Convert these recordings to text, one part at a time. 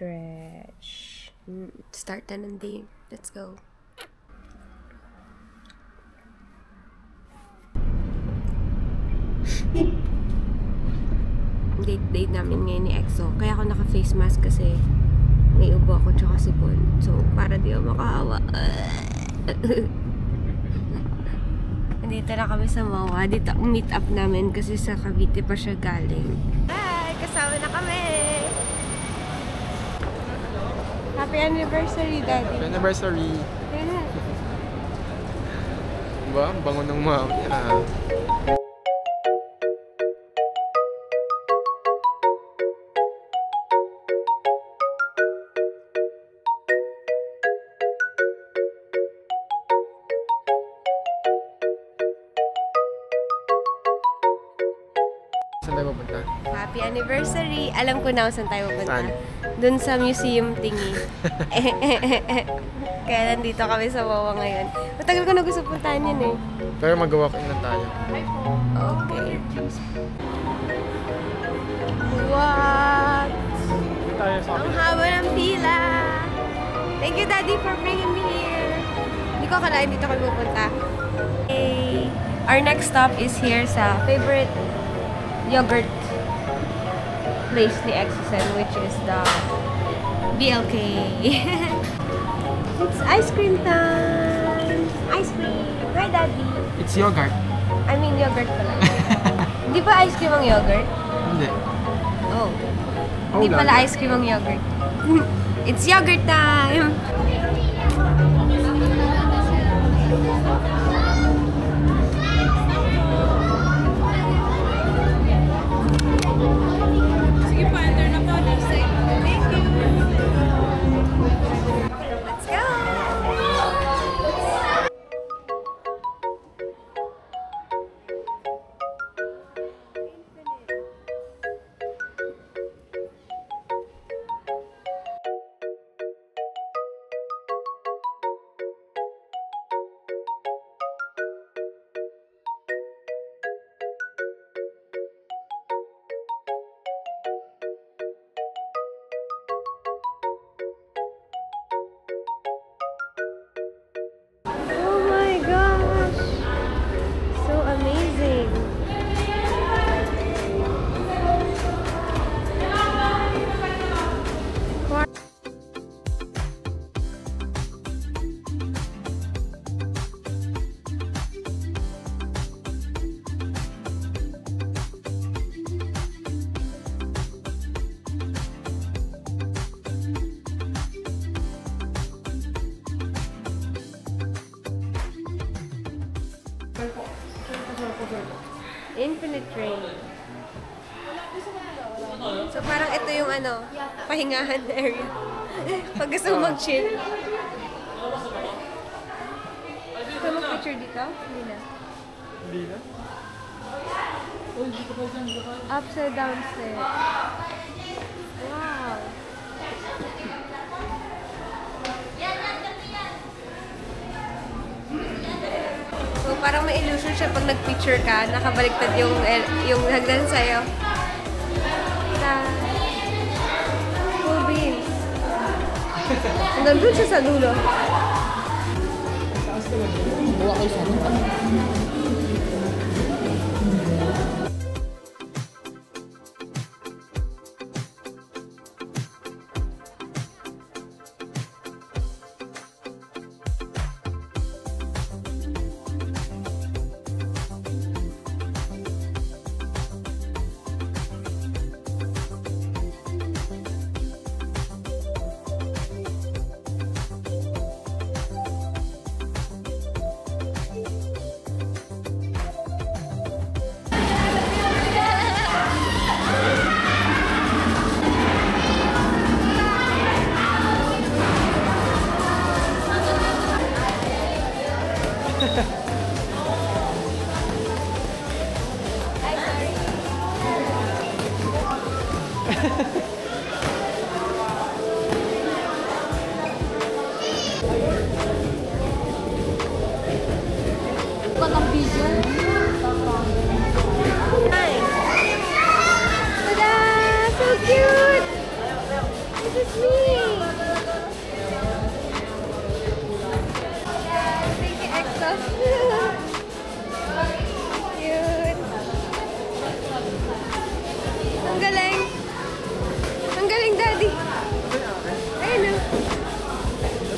Stretch. Start na ng day. Let's go. Date namin ngayon ni EXO. Kaya ako naka-face mask kasi may ubo ako tsaka sipon. So, para di ako makahawa. Nandito na kami sa MOA. Dito ang meet up namin kasi sa Cavite pa siya galing. Hi! Kasama na kami! Happy anniversary, Daddy! Happy anniversary! Diba? Ang bango ng mami. Saan tayo pupunta? Happy anniversary! Alam ko na kung saan tayo pupunta. Saan? Doon sa museum thingy. Kaya nandito kami sa MOA ngayon. Matagal ko na gusto puntahan yun eh. Pero mag-walk in lang tayo. Okay. What? Tayo sa Ang haba ng pila! Thank you, Daddy, for bringing me here. Hindi ko akalain dito kami pupunta. Okay. Our next stop is here sa favorite yogurt place ni EXO-sen, which is the BLK. It's ice cream time! Ice cream! Right, Daddy? It's yogurt. I mean, yogurt pala. Di ba ice cream ang yogurt? Hindi. Oh. Di pala ice cream ang yogurt. It's yogurt time! Sige pa, enter na po. Thank you! Let's go! Oh my gosh! So amazing! Infinite Train. So parang ito yung ano, pahingahan area. Pag gusto mo mag-chill. Gusto mo mag-picture dito? Hindi na. Hindi na? Upside down stairs. Wow. So parang may illusion siya pag nag-picture ka, nakabaliktad yung hagdan sa'yo. Cool beans. Hanggang dun siya sa dulo. Buwa kayo sa amin.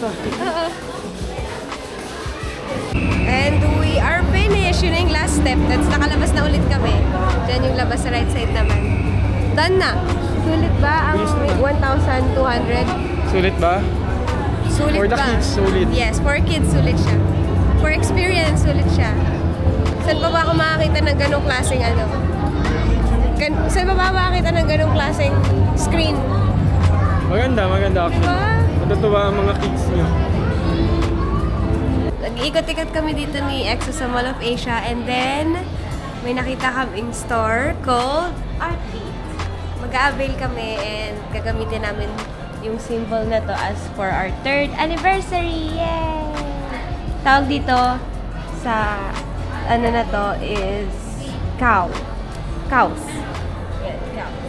labas ah. Oo. And we are finished. Yun na yung last step. That's nakalabas na ulit kami. Diyan yung labas sa right side naman. Done na. Sulit ba ang 1,200? Sulit ba? Sulit For the ba? kids, sulit. Yes, for kids, sulit siya. For experience, sulit siya. Saan pa ba ako makakita ng ganong klaseng ano? Saan pa ba makakita ng ganong klaseng screen? Maganda actually. Diba? Matutuwa ang mga kids niyo. Nag-ikot-ikot kami dito ni EXO sa Mall of Asia and then may nakita kaming store called Artbeat. Mag-a-avail kami and gagamitin namin yung symbol na to as for our 3rd anniversary! Yay! Tawag dito sa ano na to is cows. Yes, cows.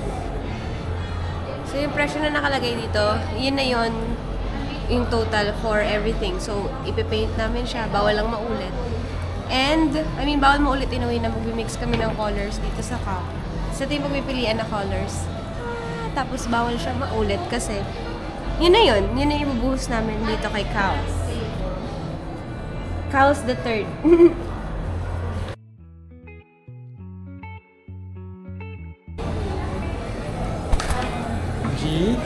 So yung presyo na nakalagay dito, yun na yun yung total for everything. So, ipipaint namin siya. Bawal lang maulit. And, bawal maulit in a way na mag-mix kami ng colors dito sa cow. Sa ito yung magpipilian na colors. Tapos, bawal siya maulit kasi yun na yun. Yun na yung ibubuhos namin dito kay cows. Cows the 3rd. G.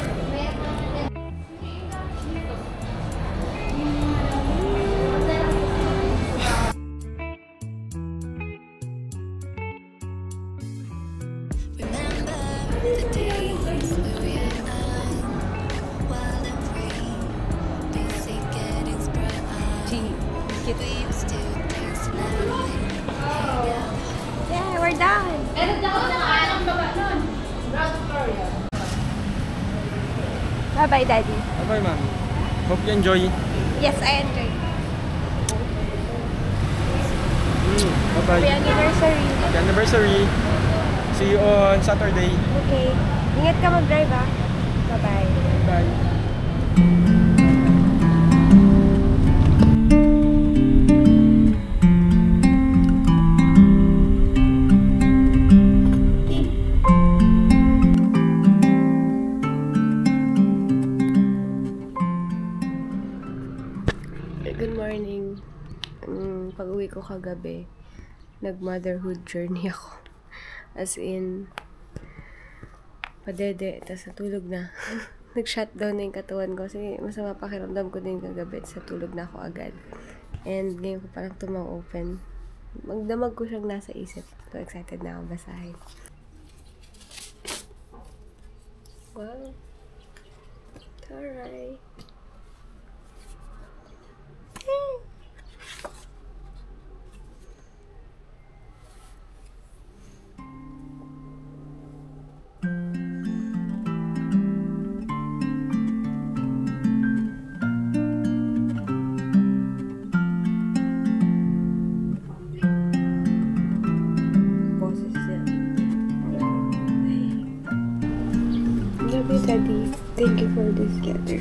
Yeah, we're done! Bye-bye, Daddy. Bye-bye, ma'am. Hope you enjoy. Yes, I enjoyed. Bye-bye. Happy anniversary. Happy anniversary. See you on Saturday. Okay. Ingat ka mag-drive, ah. Bye-bye. Bye. Good morning. Pag-uwi ko kagabi, nag-motherhood journey ako. As in, padede, tas natulog na. Nag-shutdown na yung katawan ko kasi masama pakiramdam ko din kagabi, sa tulog na ako agad. And ngayon ko parang tumang-open. Magdamag ko siyang nasa isip. So excited na ako basahin. Wow. Alright. Love you, Daddy. Thank you for this together.